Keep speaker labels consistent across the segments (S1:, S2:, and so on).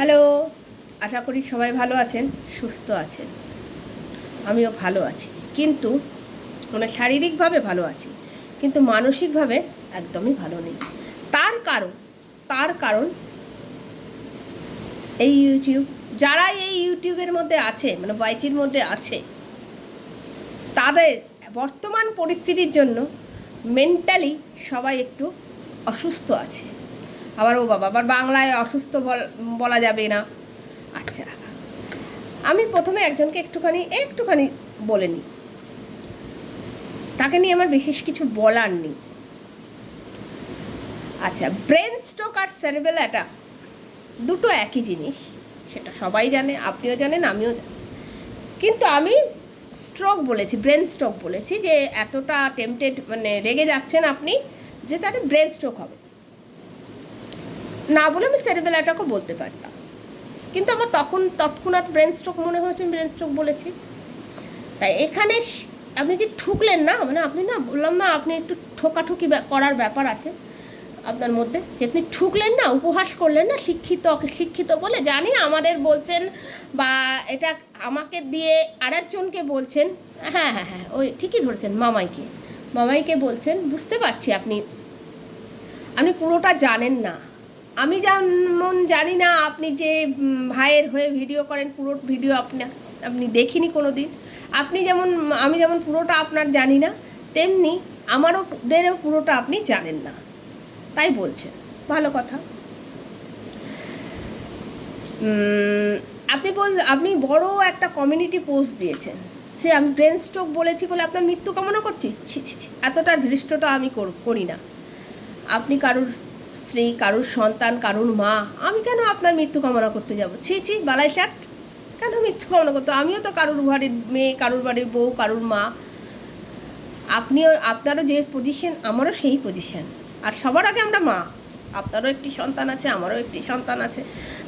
S1: Hello, আশা করি সবাই ভালো আছেন, সুস্থ আছেন। আমিও ভালো আছি, কিন্তু শারীরিকভাবে ভালো আছি, কিন্তু মানসিকভাবে একদমই ভালো নেই। তার কারণ তার কারণ এই ইউটিউব। যারা এই ইউটিউবের মধ্যে আছে, ওয়াইটির মধ্যে আছে, তাদের বর্তমান পরিস্থিতির জন্য মেন্টালি সবাই একটু অসুস্থ আছে। আবার আবার বাংলায় অসুস্থ বলা যাবে না। আচ্ছা, আমি প্রথমে একজনকে একটুখানি বলে নিই। তাকে নিয়ে আমার বিশেষ কিছু বলার নেই। আচ্ছা, ব্রেন স্ট্রোক আর সেরিব্রাল অ্যাটাক দুটো একই জিনিস, সেটা সবাই জানে, আপনিও জানেন, আমিও জানি। কিন্তু আমি স্ট্রোক বলেছি, ব্রেন স্ট্রোক বলেছি, যে এতটা টেম্পটেড রেগে যাচ্ছেন আপনি যে তাহলে ব্রেন স্ট্রোক হবে না বলে আমি সেরিব্রাল অ্যাটাকও বলতে পারতাম, কিন্তু আমার তৎক্ষণাৎ ব্রেন স্ট্রোক মনে হয়েছে, আমি ব্রেন স্ট্রোক বলেছি। তাই এখানে আপনি যে ঠুকলেন না, আপনি না, বললাম না, আপনি একটু ঠোকাঠুকি করার ব্যাপার আছে আপনার মধ্যে, যে আপনি ঠুকলেন না, উপহাস করলেন না, শিক্ষিত বলে জানি আমাদের বলছেন, বা এটা আমাকে দিয়ে আরেকজনকে বলছেন। হ্যাঁ হ্যাঁ হ্যাঁ, ওই ঠিকই ধরেছেন, মামাইকে বলছেন, বুঝতে পারছি আপনি পুরোটা জানেন না। আমি যেমন জানি না আপনি যে ভাইয়ের হয়ে ভিডিও করেন, পুরো ভিডিও আপনি দেখিনি কোনো দিন। আমি যেমন পুরোটা আপনার জানি না, তেমনি আমাদেরও পুরোটা আপনি জানেন না, তাই বলছেন। ভালো কথা। আপনি বড় একটা কমিউনিটি পোস্ট দিয়েছেন, সে আমি ব্রেন স্ট্রোক বলেছি বলে আপনার মৃত্যু কামনা করছি। ছি ছি ছি, এতটা ধৃষ্টতা আমি করি না। আপনি কারুর স্ত্রী, কারুর সন্তান, কারুর মা, আমি কেন আপনার মৃত্যু কামনা করতে যাব? ছি ছি, বালাই ষাট, কেন মৃত্যু কামনা করতে? আমিও তো কারুর বাড়ির মেয়ে, কারুর বাড়ির বউ, কারুর মা। আপনারও যে পজিশন, আমারও সেই পজিশন। আর সবার আগে আমরা মা। আপনারও একটি সন্তান আছে, আমারও একটি সন্তান আছে,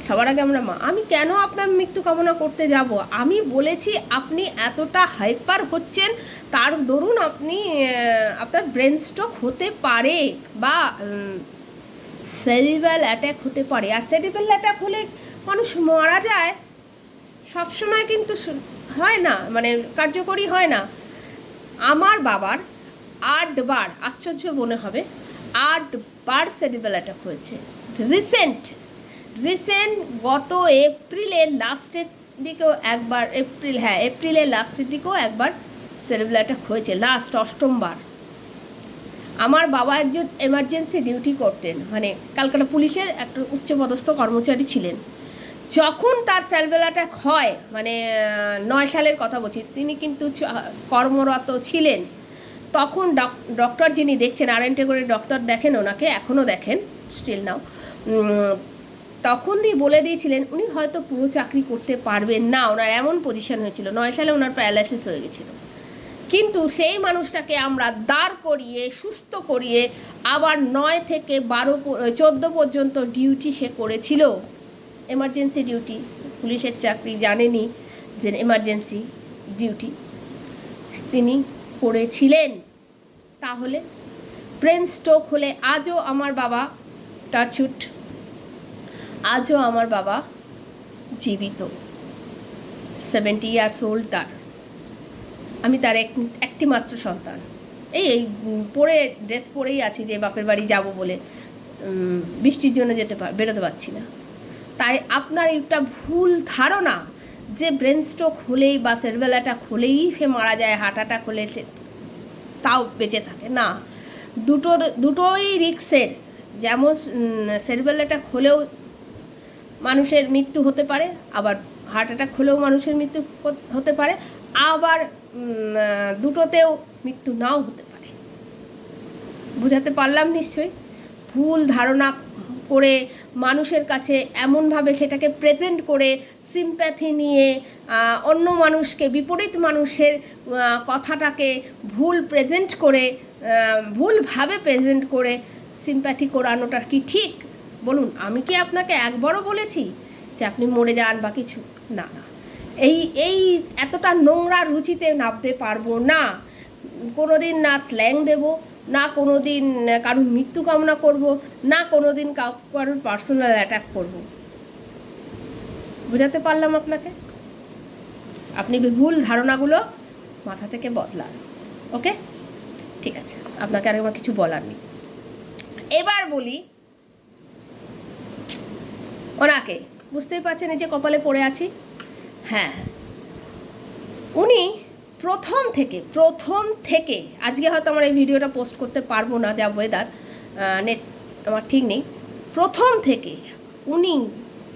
S1: সবার আগে আমরা মা। আমি কেন আপনার মৃত্যু কামনা করতে যাব? আমি বলেছি আপনি এতটা হাইপার হচ্ছেন, তার দরুন আপনার ব্রেন স্ট্রোক হতে পারে, বা সেরিব্রাল অ্যাটাক হতে পারে। আর সেরিব্রাল অ্যাটাক হলে মানুষ মারা যায়, সবসময় কিন্তু হয় না, কার্যকরী হয় না। আমার বাবার 8 বার, আশ্চর্য মনে হবে, 8 বার সেরিব্রাল অ্যাটাক হয়েছে। রিসেন্ট গত এপ্রিলের লাস্টের দিকেও একবার, এপ্রিলের লাস্টের দিকেও একবার সেরিব্রাল অ্যাটাক হয়েছে, লাস্ট 8ম বার। আমার বাবা একজন এমার্জেন্সি ডিউটি করতেন, ক্যালকাটা পুলিশের একটা উচ্চপদস্থ কর্মচারী ছিলেন। যখন তার সেরিব্রাল অ্যাটাক হয়, 9 সালের কথা বলছি, তিনি কিন্তু কর্মরত ছিলেন। তখন ডক্টর যিনি দেখছেন, আরএনটে করে ডক্টর দেখেন ওনাকে, এখনও দেখেন, স্টিল নাও, তখন তিনি বলে দিয়েছিলেন উনি হয়তো পুরো চাকরি করতে পারবেন না। ওনার এমন পজিশন হয়েছিল, 9 সালে ওনার প্যারালাইসিস হয়ে গেছিল। কিন্তু সেই মানুষটাকে আমরা দাঁড় করিয়ে, সুস্থ করিয়ে, আবার 9 থেকে 14 পর্যন্ত ডিউটি সে করেছিল, এমার্জেন্সি ডিউটি। পুলিশের চাকরি জানেনই যে এমার্জেন্সি ডিউটি তিনি করেছিলেন। তাহলে ব্রেন স্ট্রোক হলে আজও আমার বাবা, টাচউড, আজও আমার বাবা জীবিত, 70 ইয়ার্স ওল্ড তার। আমি তার একটি মাত্র সন্তান। এই ড্রেস পরেই আছি যে বাপের বাড়ি যাব বলে, বৃষ্টির জন্য বেরোতে পারছি না। তাই আপনার একটা ভুল ধারণা যে ব্রেন স্ট্রোক হলেই বা সেরিব্রাল অ্যাটাক হলেই সে মারা যায়, হার্ট অ্যাটাক হলে সে তাও বেঁচে থাকে না। দুটোই রিস্কের। যেমন সেরিব্রাল অ্যাটাক হলেও মানুষের মৃত্যু হতে পারে, আবার হার্ট অ্যাটাক হলেও মানুষের মৃত্যু হতে পারে, আবার দুটোতেও মৃত্যু নাও হতে পারে। বুঝাতে পারলাম নিশ্চয়ই? ভুল ধারণা করে মানুষের কাছে এমনভাবে সেটাকে প্রেজেন্ট করে, সিম্প্যাথি নিয়ে অন্য মানুষকে, বিপরীত মানুষের কথাটাকে ভুলভাবে প্রেজেন্ট করে সিম্প্যাথি করানোটা কি ঠিক বলুন? আমি কি আপনাকে একবারও বলেছি যে আপনি মরে যান বা কিছু? না, এই এতটা নোংরা রুচিতে নামতে পারবো না। কোনোদিন না স্ল্যাং দেব, না কোনো দিন কারুর মৃত্যু কামনা করব, না কোনো দিন কারুর পার্সোনাল অ্যাটাক করব। বোঝাতে পারলাম আপনাকে? আপনি ভুল ধারণাগুলো মাথা থেকে বদলান। ওকে, ঠিক আছে, আপনাকে আর আমার কিছু বলার নেই। এবার বলি ওনাকে, বুঝতেই পারছেন এই যে কপালে পড়ে আছি। হ্যাঁ, উনি প্রথম থেকে আজকে হয়তো আমার এই ভিডিওটা পোস্ট করতে পারবো না, যা ওয়েদার, নেট আমার ঠিক নেই। প্রথম থেকে উনি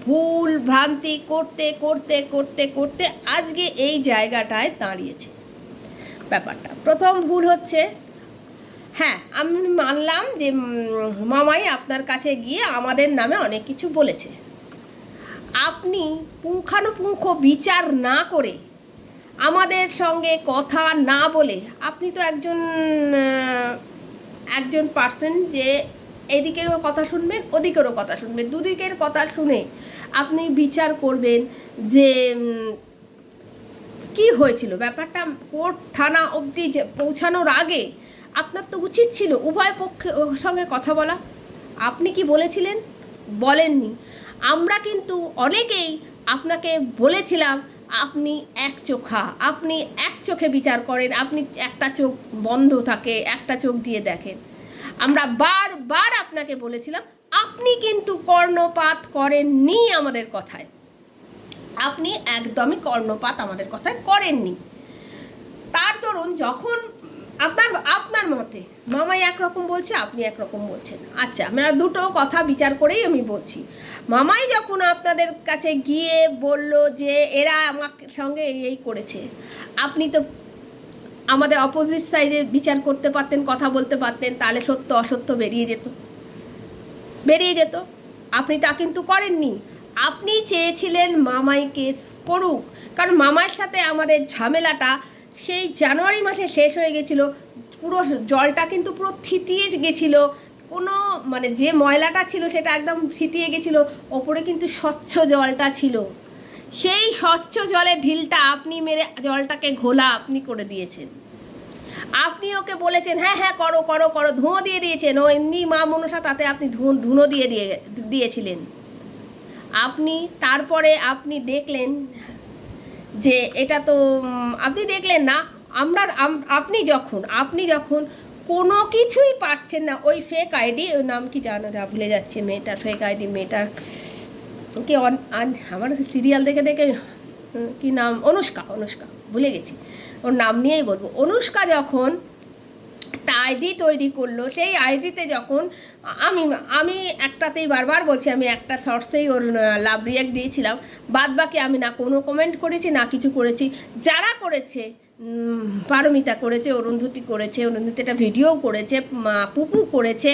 S1: ভুল ভ্রান্তি করতে করতে করতে করতে আজকে এই জায়গাটায় দাঁড়িয়েছে। ব্যাপারটা প্রথম ভুল হচ্ছে, হ্যাঁ আমি মানলাম যে মামাই আপনার কাছে গিয়ে আমাদের নামে অনেক কিছু বলেছে। আপনি পুঙ্খানুপুঙ্খ বিচার না করে, আমাদের সঙ্গে কথা না বলে, আপনি তো একজন পার্সন যে এদিকেরও কথা শুনবেন, ওদিকেরও কথা শুনবেন, দুদিকের কথা শুনে আপনি বিচার করবেন যে কি হয়েছিল। ব্যাপারটা কোর্ট থানা অবধি পৌঁছানোর আগে আপনার তো উচিত ছিল উভয় পক্ষের সঙ্গে কথা বলা। আপনি কি বলেছিলেন? বলেননি। আমরা কিন্তু অনেকেই আপনাকে বলেছিলাম আপনি আপনি এক চোখে বিচার করেন, আপনি একটা চোখ বন্ধ থাকে, একটা চোখ দিয়ে দেখেন। আমরা বারবার আপনাকে বলেছিলাম, আপনি কিন্তু কর্ণপাত করেননি আমাদের কথায়। আপনি একদমই কর্ণপাত আমাদের কথায় করেননি। তার দরুন যখন আপনার মতে মামাই একরকম বলছে, আপনি একরকম বলছেন, আচ্ছা আমরা দুটো কথা বিচার করেই আমি বলছি। মামাই যখন আপনাদের কাছে গিয়ে বলল যে এরা আমার সঙ্গে এই করেছে, আপনি তো আমাদের অপোজিট সাইডে বিচার করতে পারতেন, কথা বলতে পারতেন, তাহলে সত্য অসত্য বেরিয়ে যেত। আপনি তা কিন্তু করেননি। আপনি চেয়েছিলেন মামাই কেস করুক, কারণ মামার সাথে আমাদের ঝামেলাটা সেই জানুয়ারি মাসে শেষ হয়ে গেছিলো। পুরো জলটা কিন্তু পুরো থিতিয়ে গেছিলো, কোনো মানে যে ময়লাটা ছিল সেটা একদম থিতিয়ে গেছিলো, ওপরে কিন্তু স্বচ্ছ জলটা ছিল। সেই স্বচ্ছ জলের ঢিলটা আপনি মেরে জলটাকে ঘোলা আপনি করে দিয়েছেন। আপনি ওকে বলেছেন হ্যাঁ হ্যাঁ করো করো করো, ধুঁয়ো দিয়ে দিয়েছেন। ও এমনি মা মনসা, তাতে আপনি ধুনো দিয়েছিলেন। তারপরে আপনি দেখলেন যে এটা তো আপনি দেখলেন না। আপনি যখন কোনো কিছুই পারছেন না, ওই ফেক আইডি, ওই নাম কি জানো, ভুলে যাচ্ছে মেয়েটার, ফেক আইডি মেয়েটার কি, আমার সিরিয়াল দেখে কি নাম, অনুষ্কা, ভুলে গেছি, ওর নাম নিয়েই বলবো। অনুষ্কা যখন একটা আইডি তৈরি করলো, সেই আইডিতে যখন আমি একটাতেই বারবার বলছি, আমি একটা শর্টসেই ওর লাভ রিয়াক্ট দিয়েছিলাম, বাদ বাকি আমি না কোনো কমেন্ট করেছি না কিছু করেছি। যারা করেছে, পারমিতা করেছে, অরুন্ধতী করেছে, অরুন্ধতী একটা ভিডিও করেছে, পুপু করেছে,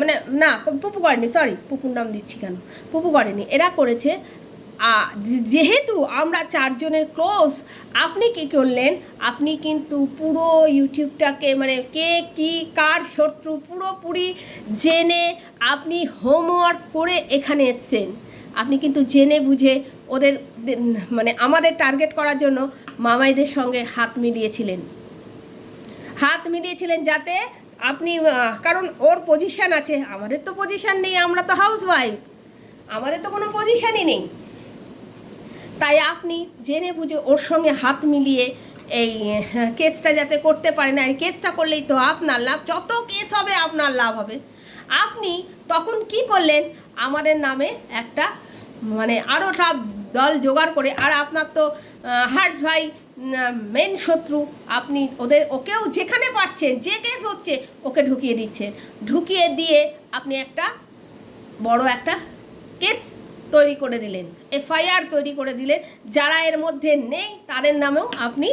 S1: মানে না পুপু করেনি, সরি পুপুর নাম দিচ্ছি কেন, পুপু করেনি, এরা করেছে। যেহেতু আমরা চারজনের ক্লোজ, আপনি কি করলেন, আপনি কিন্তু পুরো ইউটিউবটাকে মানে কে কি কার শত্রু পুরোপুরি জেনে আপনি হোমওয়ার্ক করে এখানে এসছেন। আপনি কিন্তু জেনে বুঝে ওদের মানে আমাদের টার্গেট করার জন্য মামাইদের সঙ্গে হাত মিলিয়েছিলেন যাতে আপনি, কারণ ওর পজিশান আছে, আমাদের তো পজিশান নেই, আমরা তো হাউসওয়াইফ, আমাদের তো কোনো পজিশানই নেই। তাই আপনি জেনে বুঝে ওর সঙ্গে হাত মিলিয়ে এই কেসটা যাতে করতে পারেন, আর কেসটা করলেই তো আপনার লাভ, যত কেস হবে আপনার লাভ হবে। আপনি তখন কি করলেন, আমাদের নামে একটা মানে আরও সব দল জোগাড় করে, আর আপনার তো হার্ট ভাই মেন শত্রু, আপনি ওকেও যেখানে পাচ্ছেন, যে কেস হচ্ছে ওকে ঢুকিয়ে দিয়ে আপনি একটা বড় একটা কেস তৈরি করে দিলেন, এফআইআর তৈরি করে দিলেন। যারা এর মধ্যে নেই তাদের নামেও আপনি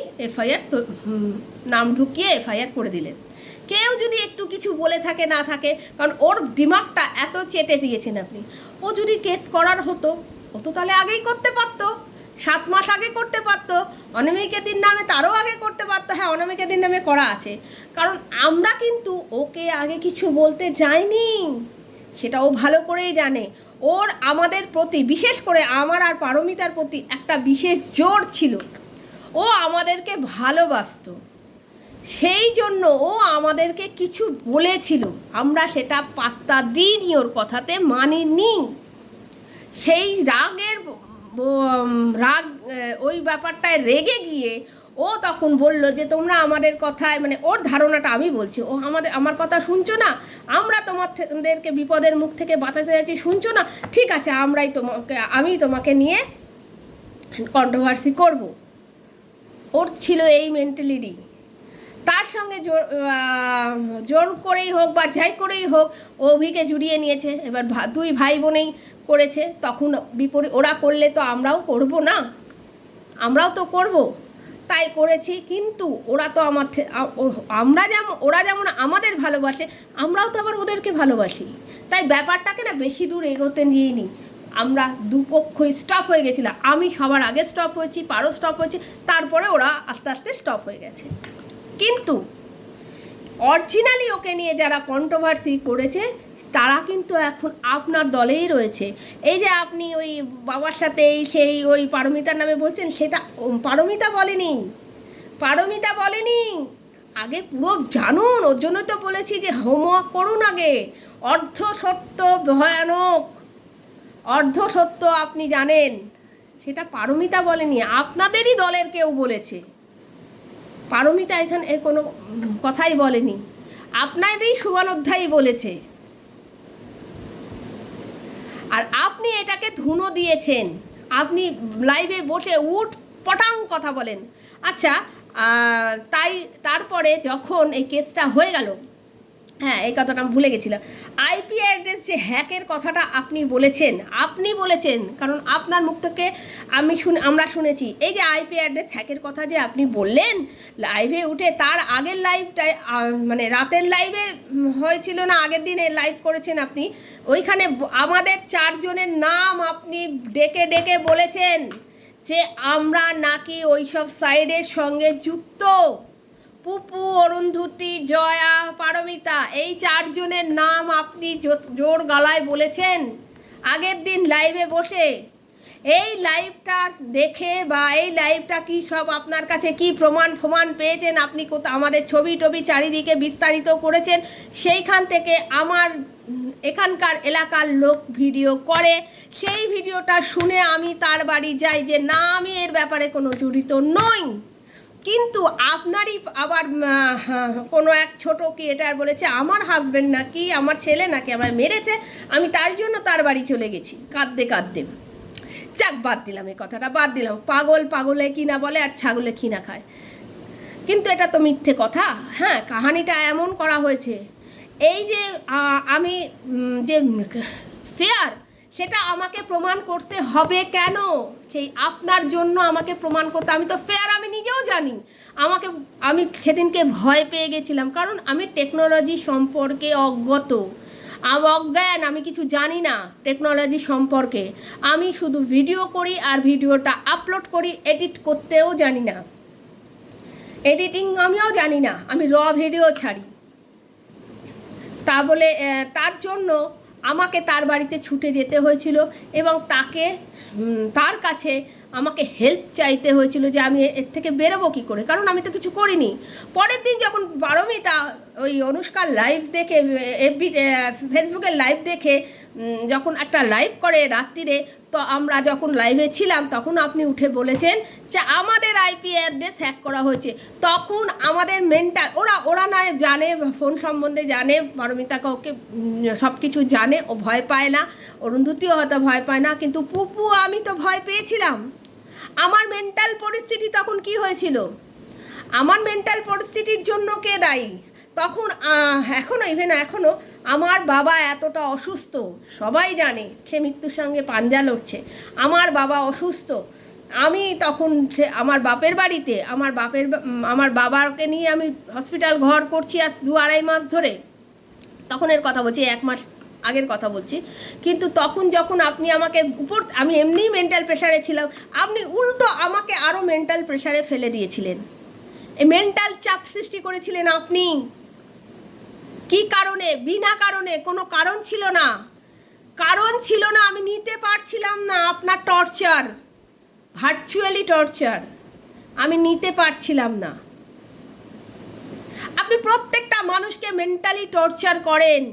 S1: নাম ঢুকিয়ে এফআইআর করে দিলেন। কেউ যদি একটু কিছু বলে থাকে না থাকে, কারণ ওর দিমাগটা এত চেটে দিয়েছেন আপনি। ও যদি কেস করার হতো, ও তো তাহলে আগেই করতে পারতো, 7 মাস আগে করতে পারতো, অনামিকাদির নামে তারও আগে করতে পারতো। হ্যাঁ, অনামিকাদির নামে করা আছে, কারণ আমরা কিন্তু ওকে আগে কিছু বলতে যাইনি, সেটা ও ভালো করেই জানে। ওর আমাদের প্রতি, বিশেষ করে আমার আর পারমিতার প্রতি একটা বিশেষ জোর ছিল, ও আমাদেরকে ভালোবাসতো, সেই জন্য ও আমাদেরকে কিছু বলেছিল, আমরা সেটা পাত্তা দিইনি, ওর কথাতে মানিনি। সেই রাগের রাগ, ওই ব্যাপারটায় রেগে গিয়ে ও তখন বলল যে তোমরা আমাদের কথায়, মানে ওর ধারণাটা আমি বলছি, ও আমার কথা শুনছো না, আমরা তোমাদেরকে বিপদের মুখ থেকে বাঁচাতে চাইছি, শুনছো না, ঠিক আছে আমি তোমাকে নিয়ে কন্ট্রোভার্সি করব। ওর ছিল এই মেন্টালিটি। তার সঙ্গে জোর করেই হোক বা যাই করেই হোক অভিকে জুড়িয়ে নিয়েছে। এবার দুই ভাই বোনেই করেছে, তখন বিপরীত ওরা করলে তো আমরাও করব না, আমরাও তো করব, তাই করেছি। কিন্তু ওরা তো ওরা যেমন আমাদের ভালোবাসে, আমরাও তো আবার ওদেরকে ভালোবাসি। তাই ব্যাপারটাকে না বেশি দূর এগোতে নিইনি, আমরা দুপক্ষই স্টপ হয়ে গেছিলাম। আমি সবার আগে স্টপ হয়েছি, পারো স্টপ হয়েছে, তারপরে ওরা আস্তে আস্তে স্টপ হয়ে গেছে। কিন্তু অরিজিনালি ওকে নিয়ে যারা কন্ট্রোভার্সি করেছে তারা কিন্তু এখন আপনার দলেই রয়েছে। এই যে আপনি ওই বাবার সাথে ওই পারমিতার নামে বলছেন, সেটা পারমিতা বলেনি। আগে পুরো জানুন, ওর জন্য তো বলেছি যে হোমওয়ার্ক করুন আগে। অর্ধ সত্য ভয়ানক, অর্ধ সত্য আপনি জানেন, সেটা পারমিতা বলেনি, আপনাদেরই দলের কেউ বলেছে। পারমিতা এখানে কোনো কথাই বলেনি, আপনাদেরই শুভানুধ্যায়ী বলেছে। আর আপনি এটাকে ধুনো দিয়েছেন, আপনি লাইভে বসে পটাং কথা বলেন। আচ্ছা, তারপরে যখন এই কেসটা হয়ে গেল, হ্যাঁ এই কথাটা আমি ভুলে গেছিলাম, আইপি অ্যাড্রেস যে হ্যাকের কথাটা আপনি বলেছেন, কারণ আপনার মুখ থেকে আমরা শুনেছি। এই যে আইপি অ্যাড্রেস হ্যাকের কথা যে আপনি বললেন লাইভে উঠে, তার আগের লাইভটায় মানে রাতের লাইভে হয়েছিল না, আগের দিনে লাইভ করেছেন আপনি, ওইখানে আমাদের 4 জনের নাম আপনি ডেকে ডেকে বলেছেন যে আমরা নাকি ওইসব সাইডের সঙ্গে যুক্ত। পুপু, অরুন্ধতী, জয়া, পারমিতা, এই 4 জনের নাম আপনি জোর গলায় বলেছেন আগের দিন লাইভে বসে। এই লাইভটা দেখে বা এই লাইভটা কি সব আপনার কাছে কি প্রমাণ পেয়েছেন, আপনি আমাদের ছবি টবি চারিদিকে বিস্তারিত করেছেন, সেইখান থেকে আমার এখানকার এলাকার লোক ভিডিও করে, সেই ভিডিওটা শুনে আমি তার বাড়ি যাই যে না আমি এর ব্যাপারে কোনো জড়িত নই। কিন্তু আপনারই আবার কোনো এক ছোটো ক্রিয়েটার বলেছে আমার হাজব্যান্ড নাকি, আমার ছেলে নাকি আমায় মেরেছে, আমি তার জন্য তার বাড়ি চলে গেছি কাঁদতে। যাক, বাদ দিলাম, এই কথাটা বাদ দিলাম। পাগলে কিনা বলে আর ছাগলে কিনা খায়, কিন্তু এটা তো মিথ্যে কথা। হ্যাঁ, কাহিনীটা এমন করা হয়েছে, এই যে আমি যে ফেয়ার, সেটা আমাকে প্রমাণ করতে হবে কেন? সেই আপনার জন্য আমাকে প্রমাণ করতে, আমি তো ফেয়ার, আমি নিজেও জানি। আমি সেদিনকে ভয় পেয়ে গেছিলাম, কারণ আমি টেকনোলজি সম্পর্কে অজ্ঞান, আমি কিছু জানি না টেকনোলজি সম্পর্কে। আমি শুধু ভিডিও করি আর ভিডিওটা আপলোড করি, এডিট করতেও জানি না, এডিটিং আমিও জানি না, আমি র ভিডিও ছাড়ি। তার জন্য আমাকে তার বাড়িতে ছুটে যেতে হয়েছিল এবং তার কাছে আমাকে হেল্প চাইতে হয়েছিল যে আমি এর থেকে বেরোবো কী করে, কারণ আমি তো কিছু করিনি। পরের দিন যখন পারমিতা ওই অনুষ্কার লাইভ দেখে, ফেসবুকের লাইভ দেখে যখন একটা লাইভ করে রাত্রিরে, তো আমরা যখন লাইভে ছিলাম তখন আপনি উঠে বলেছেন যে আমাদের আইপি অ্যাড্রেস হ্যাক করা হয়েছে। তখন আমাদের ওরা নয় জানে, ফোন সম্বন্ধে জানে, পারমিতা কাউকে সব কিছু জানে, ও ভয় পায় না, অরুন্ধতিও হয়তো ভয় পায় না, কিন্তু পুপু আমি তো ভয় পেয়েছিলাম। আমার মেন্টাল পরিস্থিতি তখন কি হয়েছিল, আমার মেন্টাল পরিস্থিতির জন্য কে দায়ী? তখন এখনও আমার বাবা এতটা অসুস্থ, সবাই জানে, সে মৃত্যুর সঙ্গে পাঞ্জা লড়ছে, আমার বাবা অসুস্থ। আমি তখন আমার বাপের বাড়িতে, আমার বাবাকে নিয়ে আমি হসপিটাল ঘর করছি আজ 2-2.5 মাস ধরে, তখনের কথা বলছি, 1 মাস আগের কথা বলছি। কিন্তু তখন যখন আপনি আমাকে আমি এমনিই মেন্টাল প্রেশারে ছিলাম, আপনি উল্টো আমাকে আরও মেন্টাল প্রেশারে ফেলে দিয়েছিলেন, এই মেন্টাল চাপ সৃষ্টি করেছিলেন আপনি। কি কারণে? বিনা কারণে, কোনো কারণ ছিল না, আমি নিতে পারছিলাম না আপনার টর্চার, ভার্চুয়ালি টর্চার আমি নিতে পারছিলাম না। আপনি প্রত্যেকটা মানুষকে মেন্টালি টর্চার করেন,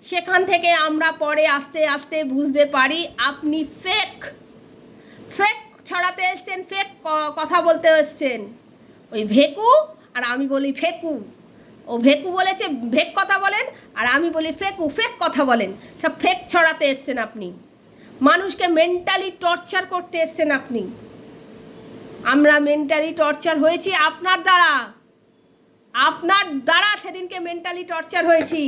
S1: সেখান থেকে আমরা পরে আস্তে আস্তে বুঝতে পারি আপনি ফেক ছড়াতে এসছেন, ফেক কথা বলতে এসছেন। ওই ভেকু আর আমি বলি ফেকু। ও ভেকু বলেছে ভেক কথা বলেন, আর আমি বলি ফেকু ফেক কথা বলেন। সব ফেক ছড়াতে এসছেন আপনি, মানুষকে মেন্টালি টর্চার করতে এসছেন আপনি। আমরা মেন্টালি টর্চার হয়েছি আপনার দ্বারা, আপনার দ্বারা সেদিনকে মেন্টালি টর্চার হয়েছি।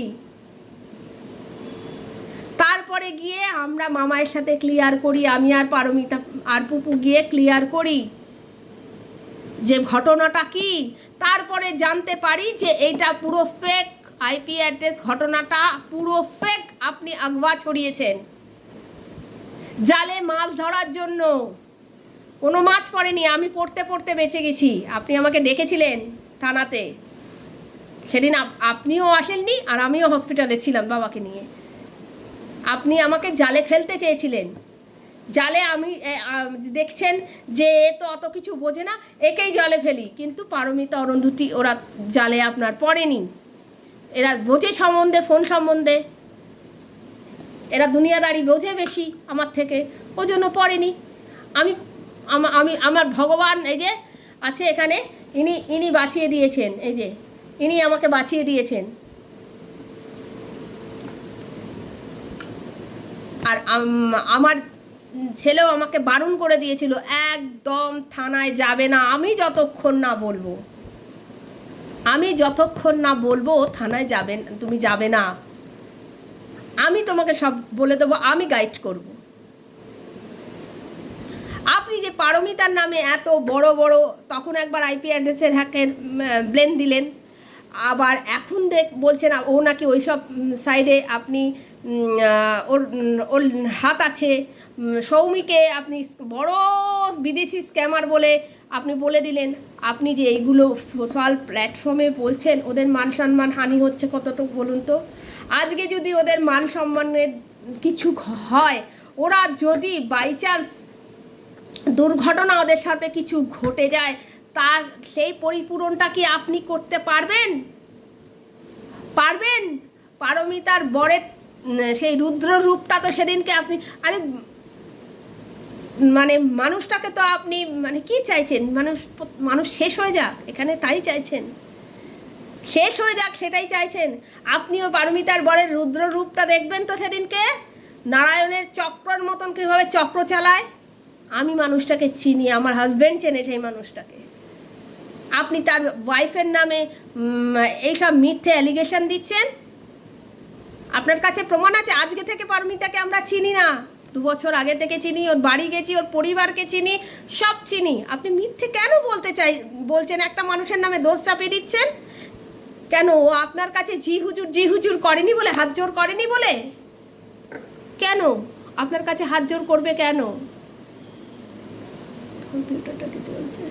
S1: তারপরে গিয়ে আমরা মামায়ের সাথে ক্লিয়ার করি, আমি আর পারমিতা আর পুপু গিয়ে ক্লিয়ার করি যে ঘটনাটা কি। তারপরে জানতে পারি যে এইটা পুরো ফেক আইপি অ্যাড্রেস, ঘটনাটা পুরো ফেক। আপনি আগুয়া ছড়িয়েছেন জালে মাছ ধরার জন্য। কোনো মাছ পড়েনি, আমি পড়তে পড়তে বেঁচে গেছি। আপনি আমাকে ডেকেছিলেন থানাতে, সেদিন আপনিও আসেননি আর আমিও হসপিটালে ছিলাম বাবাকে নিয়ে। আপনি আমাকে জালে ফেলতে চেয়েছিলেন, জালে আমি দেখছেন যে এ তো অত কিছু বোঝে না, একেই জালে ফেলি। কিন্তু পারমিতা অরুন্ধতী ওরা জালে আপনার পড়েনি। এরা বোঝে সম্বন্ধে, ফোন সম্বন্ধে, এরা দুনিয়াদারি বোঝে বেশি আমার থেকে, ওই জন্য পড়েনি। আমি আমার ভগবান এই যে আছে এখানে, ইনি বাঁচিয়ে দিয়েছেন। এই যে ইনি আমাকে বাঁচিয়ে দিয়েছেন। আর আমার ছেলেও আমাকে বারণ করে দিয়েছিল একদম থানায় যাবে না, আমি যতক্ষণ না বলবো থানায় যাবেন, তুমি যাবে না, আমি তোমাকে সব বলে দেবো, আমি গাইড করব। আপনি যে পারমিতার নামে এত বড় বড়, তখন একবার আইপি অ্যাড্রেসের হ্যাকের ব্লেম দিলেন, আবার এখন বলছেন ও নাকি ওই সব সাইডে আপনি ওর হাত আছে। সৌমিকে আপনি বড় বিদেশি স্ক্যামার বলে আপনি বলে দিলেন। আপনি যে এইগুলো সোশ্যাল প্ল্যাটফর্মে বলছেন, ওদের মান সম্মান হানি হচ্ছে কতটুকু বলুন তো। আজকে যদি ওদের মান সম্মানের কিছু হয়, ওরা যদি বাই চান্স দুর্ঘটনা ওদের সাথে কিছু ঘটে যায়, তার সেই পরিপূরণটা কি আপনি করতে পারবেন? পারমিতার বরের সেই রুদ্র রূপটা তো সেদিনকে আপনি, আরে মানে মানুষটাকে তো আপনি মানে কি চাইছেন? মানুষ শেষ হয়ে যাক এখানে, তাই চাইছেন? শেষ হয়ে যাক সেটাই চাইছেন? আপনিও পারমিতার বরের রুদ্র রূপটা দেখবেন তো সেদিনকে, নারায়ণের চক্রর মতন কীভাবে চক্র চালায়। আমি মানুষটাকে চিনি, আমার হাজব্যান্ড চেনে সেই মানুষটাকে। আপনি তার ওয়াইফের নামে এইসব মিথ্যে অ্যালিগেশন দিচ্ছেন। আপনার কাছে প্রমাণ আছে? আজকে থেকে পারমিতাকে আমরা চিনি না, 2 বছর আগে থেকে চিনি, ওর বাড়ি গেছি, ওর পরিবারকে চিনি, সব চিনি। আপনি মিথ্যে কেন বলছেন? একটা মানুষের নামে দোষ চাপিয়ে দিচ্ছেন কেন? ও আপনার কাছে জি হুজুর করেনি বলে, হাত জোর করেনি বলে? কেন আপনার কাছে হাত জোর করবে কেন? কম্পিউটারটা কি চলছে?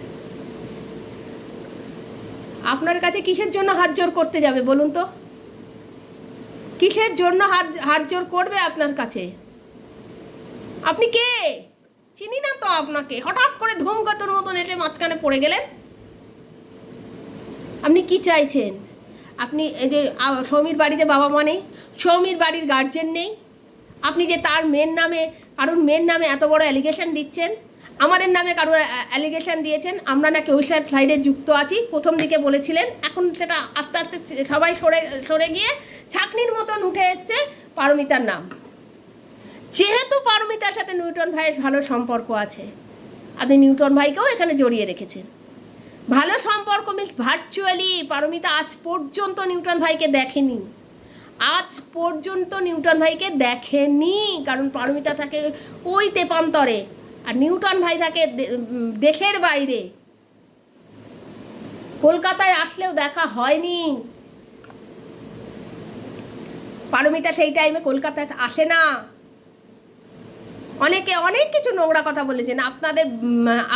S1: আপনার কাছে কিসের জন্য হাত জোর করতে যাবে বলুন তো? কিসের জন্য হাত জোর করবে আপনার কাছে? আপনি কে? চিনি না তো আপনাকে। হঠাৎ করে ধূমকেতুর মতন এসে মাঝখানে পড়ে গেলেন। আপনি কি চাইছেন? আপনি এই যে সৌমির বাড়িতে বাবা মা নেই, সৌমির বাড়ির গার্জেন নেই, আপনি যে তার কারোর মেয়ের নামে এত বড় অ্যালিগেশন দিচ্ছেন, আমাদের নামে কারোর অ্যালিগেশন দিয়েছেন, আমরা নাকি ওই সাইডে যুক্ত আছি, প্রথম দিকে বলেছিলেন। এখন সেটা আস্তে আস্তে সবাই সরে গিয়ে ছাকনির মতন উঠে এসছে পারমিতার নাম। যেহেতু পারমিতার সাথে নিউটন ভাইয়ের ভালো সম্পর্ক আছে, আপনি নিউটন ভাইকেও এখানে জড়িয়ে রেখেছেন। ভালো সম্পর্ক মিন্স ভার্চুয়ালি পারমিতা আজ পর্যন্ত নিউটন ভাইকে দেখেনি, কারণ পারমিতা থাকে ওই তেপান্তরে, আর নিউটন ভাই থাকে দেশের বাইরে। কলকাতায় আসলেও দেখা হয়নি। পারমিতা সেই টাইমে কলকাতায় আসে না। অনেকে অনেক কিছু নোংরা কথা বলেছেন,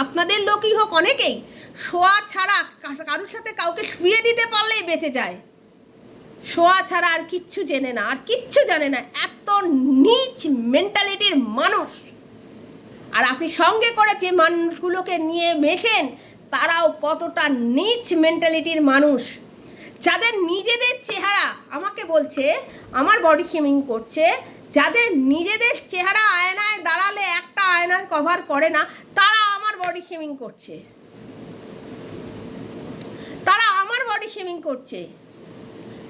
S1: আপনাদের লোকই হোক, অনেকেই শোয়া ছাড়া কারোর সাথে কাউকে শুয়ে দিতে পারলেই বেঁচে যায়, শোয়া ছাড়া আর কিচ্ছু জানে না। এত নীচ মেন্টালিটির মানুষ। আর আপনি সঙ্গে করে যে মানুষগুলোকে নিয়ে মেশেন, তারাও কতটা নীচ মেন্টালিটির মানুষ, যাদের নিজেদের চেহারা আমাকে বলছে, আমার বডি শেমিং করছে যাদের নিজেদের চেহারা আয়নায় দাঁড়ালে একটা আয়নায় কভার করে না, তারা আমার বডি শেমিং করছে, তারা আমার বডি শেমিং করছে।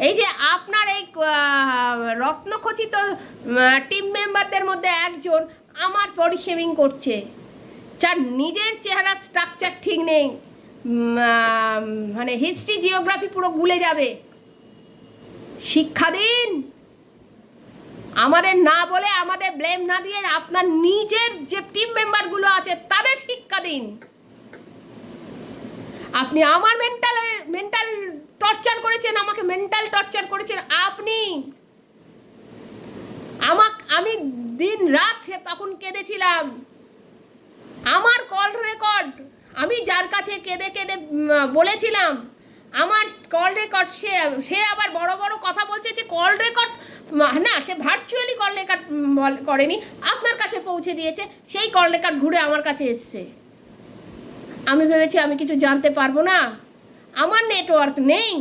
S1: এই যে আপনার এই রত্নখচিত টিম মেম্বারদের মধ্যে একজন আমার বডি শেমিং করছে, যার নিজের চেহারা স্ট্রাকচার ঠিক নেই, মানে হিস্ট্রি জিওগ্রাফি পুরো ভুলে যাবে। শিক্ষা দিন আমাদের, না বলে আমাদের ব্লেম না দিয়ে আপনার নিজের যে টিম মেম্বারগুলো আছে তাদের শিক্ষা দিন। আপনি আমার মেন্টাল টর্চার করেছেন, আমাকে মেন্টাল টর্চার করেছেন আপনি। আমি দিন রাত তখন কেঁদেছিলাম। আমার কল রেকর্ড, আমি যার কাছে কেঁদে কেঁদে বলেছিলাম, আমার কল রেকর্ড, সে আবার বড় বড় কথা বলছে যে কল রেকর্ড না, সে ভার্চুয়ালি কল রেকর্ড করেনি, আপনার কাছে পৌঁছে দিয়েছে। সেই কল রেকর্ড ঘুরে আমার কাছে এসছে। আমি ভেবেছি আমি কিছু জানতে পারবো না, আমার নেটওয়ার্ক নেই।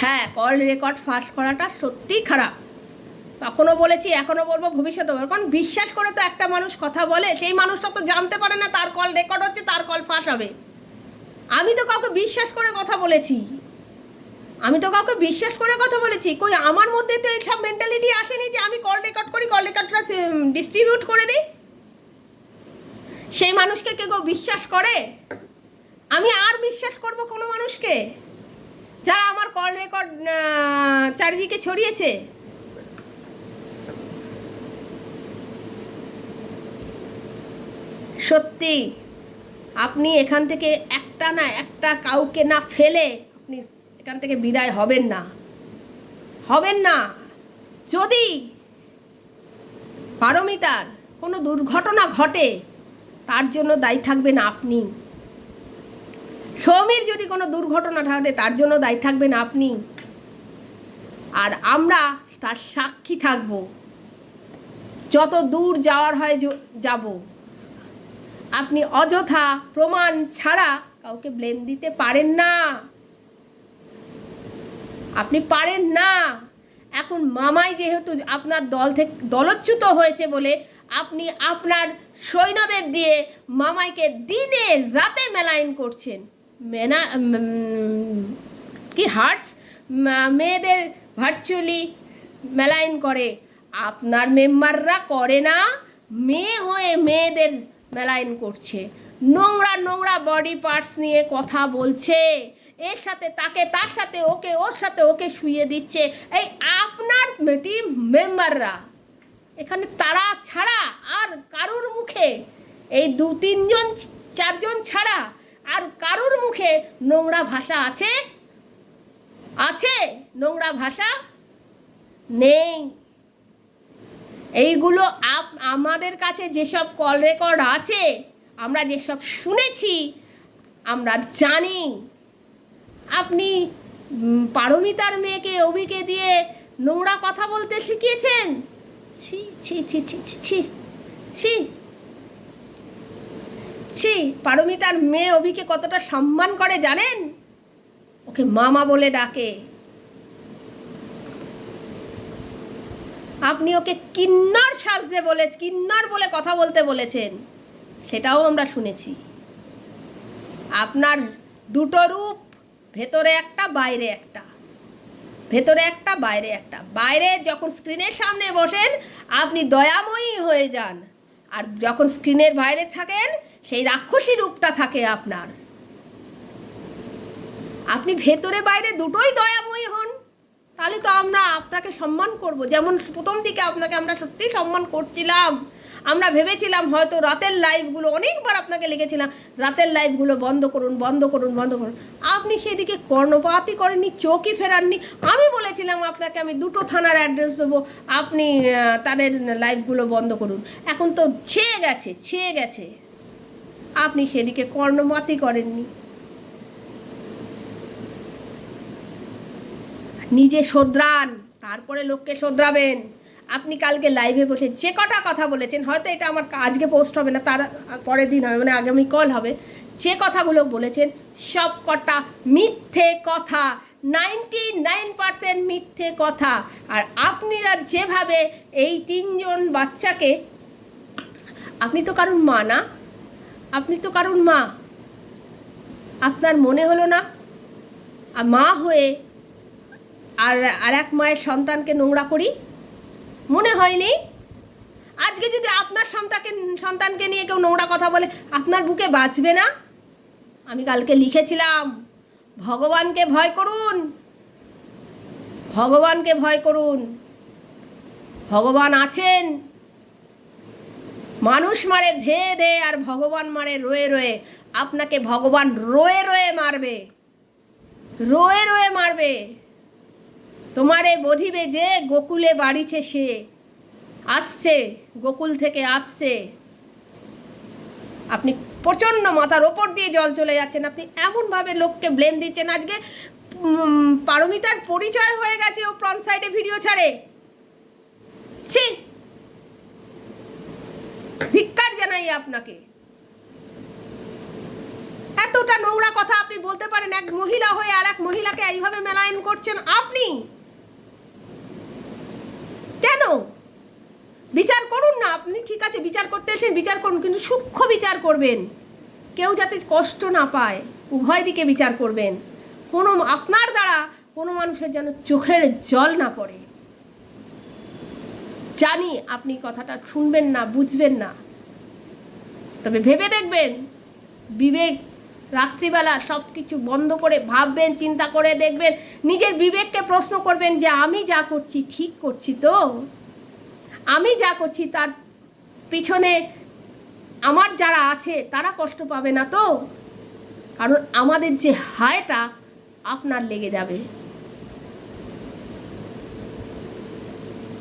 S1: হ্যাঁ, কল রেকর্ড ফাঁস করাটা সত্যিই খারাপ। তখনও বলেছি, এখনও বলবো, ভবিষ্যতে বলবো। কারণ বিশ্বাস করে তো একটা মানুষ কথা বলে, সেই মানুষটা তো জানতে পারে না তার কল রেকর্ড হচ্ছে, তার কল ফাঁস হবে। আমি তো কাউকে বিশ্বাস করে কথা বলেছি, কই আমার মধ্যে তো এইসব মেন্টালিটি আসেনি যে আমি কল রেকর্ড করি, কল রেকর্ডটা ডিস্ট্রিবিউট করে দিই। সেই মানুষকে কেউ বিশ্বাস করে? আমি আর বিশ্বাস করব কোনো মানুষকে যারা আমার কল রেকর্ড চারিদিকে ছড়িয়েছে? সত্যি আপনি এখান থেকে একটা কাউকে না ফেলে আপনি এখান থেকে বিদায় হবেন না। যদি পারমিতার কোনো দুর্ঘটনা ঘটে, তার জন্য দায়ী থাকবেন আপনি। সৌমির যদি কোনো দুর্ঘটনা ঘটে, তার জন্য দায়ী থাকবেন আপনি। আর আমরা তার সাক্ষী থাকব, যত দূর যাওয়ার হয় যাব। আপনি অযথা প্রমাণ ছাড়া কাউকে ব্লেম দিতে পারেন না, আপনি পারেন না। এখন মামাই যেহেতু আপনার দল থেকে দলচ্যুত হয়েছে বলে আপনি আপনার সৈন্যদের দিয়ে মামাইকে দিনে রাতে মেলাইন করছেন। কি হার্টস মেয়েদের ভার্চুয়ালি মেলাইন করে, আপনার মেম্বাররা করে না, মেয়ে হয়ে মেয়েদের মেলাইন করছে, নোংরা বডি পার্টস নিয়ে কথা বলছে, এর সাথে তাকে, তার সাথে ওকে, ওর সাথে ওকে শুইয়ে দিচ্ছে। এই আপনার টিম মেম্বাররা, এখানে তারা ছাড়া আর কারুর মুখে, এই 2-3 জন 4 জন ছাড়া আর কারুর মুখে নোংরা ভাষা আছে? নোংরা ভাষা নেই। এইগুলো আমাদের কাছে যেসব কল রেকর্ড আছে, আমরা যেসব শুনেছি, আমরা জানি। আপনি পারমিতার মেয়েকে অভিকে দিয়ে নোংরা কথা বলতে শিখিয়েছেন। ছি ছি ছি ছি ছি ছি ছি। পারমিতার মেয়ে অভিকে কতটা সম্মান করে জানেন? ওকে মামা বলে ডাকে। আপনি ওকে কিন্নর সাজতে কিন্নর বলে কথা বলতে বলেছেন, সেটাও আমরা শুনেছি। আপনার দুটো রূপ, ভেতরে একটা বাইরে একটা। বাইরে যখন স্ক্রিনের সামনে বসেন আপনি দয়াময়ী হয়ে যান, আর যখন স্ক্রিনের বাইরে থাকেন সেই রাক্ষসী রূপটা থাকে আপনার। আপনি ভেতরে বাইরে দুটোই দয়াময়ী হন, তাহলে তো আমরা আপনাকে সম্মান করব। যেমন প্রথম দিকে আপনাকে আমরা সত্যিই সম্মান করছিলাম, আমরা ভেবেছিলাম হয়তো রাতের লাইভগুলো, অনেকবার আপনাকে লিখেছিলাম রাতের লাইভগুলো বন্ধ করুন। আপনি সেদিকে কর্ণপাতই করেননি, চোখই ফেরাননি। আমি বলেছিলাম আপনাকে আমি 2টো থানার অ্যাড্রেস দেবো, আপনি তাদের লাইভগুলো বন্ধ করুন। এখন তো ছেয়ে গেছে, আপনি সেদিকে কর্ণপাতই করেননি। নিজে শোধরান, তারপরে লোককে শোধরাবেন। আপনি কালকে লাইভে বসে যে কটা কথা বলেছেন, হয়তো এটা আমার আজকে পোস্ট হবে না, তার পরের দিন হবে, মানে আগামী কল হবে, যে কথাগুলো বলেছেন সব কটা মিথ্যে কথা, 99% মিথ্যে কথা। আর আপনারা যেভাবে এই 3জন বাচ্চাকে, আপনি তো কারুর মা না, আপনি তো কারুর মা, আপনার মনে হলো না আর মা হয়ে আর এক মায়ের সন্তানকে নোংরা করি? মনে হয়নি? আজকে যদি আপনার সন্তানকে নিয়ে কেউ নোংরা কথা বলে, আপনার বুকে বাজবে না? আমি কালকে লিখেছিলাম, ভগবানকে ভয় করুন, ভগবানকে ভয় করুন। ভগবান আছেন। মানুষ মারে ধেয়ে ধেয়ে আর ভগবান মারে রয়ে রয়ে। আপনাকে ভগবান রয়ে রয়ে মারবে, রয়ে রয়ে মারবে। তোমারে বধিবে যে গোকুলে বাড়িছে সে। আসছে, গোকুল থেকে আসছে। আপনি প্রচণ্ড মাথার ওপর দিয়ে জল চলে যাচ্ছেন। আপনি এমনভাবে লোককে ব্লেম দিচ্ছেন। আজকে পারমিতার পরিচয় হয়ে গেছে, ও ফ্রন্ট সাইডে ভিডিও ছাড়ে। ছি, ধিক্কার জানাই আপনাকে। এতটা নোংরা কথা আপনি বলতে পারেন? এক মহিলা হয়ে আর এক মহিলাকে এইভাবে মেলায়ন করছেন আপনি কেন? বিচার করুন না। আপনি ঠিক আছে বিচার করতে এসেছেন, বিচার করুন, কিন্তু সূক্ষ্ম বিচার করবেন। কেউ যাতে কষ্ট না পায়, উভয় দিকে বিচার করবেন। কোনো আপনার দ্বারা কোনো মানুষের যেন চোখের জল না পড়ে। জানি আপনি কথাটা শুনবেন না, বুঝবেন না, তবে ভেবে দেখবেন। বিবেক, রাত্রিবেলা সব কিছু বন্ধ করে ভাববেন, চিন্তা করে দেখবেন, নিজের বিবেককে প্রশ্ন করবেন যে আমি যা করছি ঠিক করছি তো? আমি যা করছি তার পিছনে আমার যারা আছে তারা কষ্ট পাবে না তো? কারণ আমাদের যে হায়টা আপনার লেগে যাবে।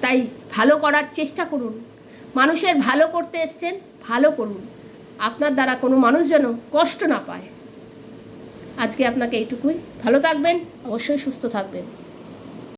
S1: তাই ভালো করার চেষ্টা করুন। মানুষের ভালো করতে এসছেন, ভালো করুন। আপনার দ্বারা কোনো মানুষ যেন কষ্ট না পায়। আজকে আপনাকে এইটুকুই। ভালো থাকবেন, অবশ্যই সুস্থ থাকবেন।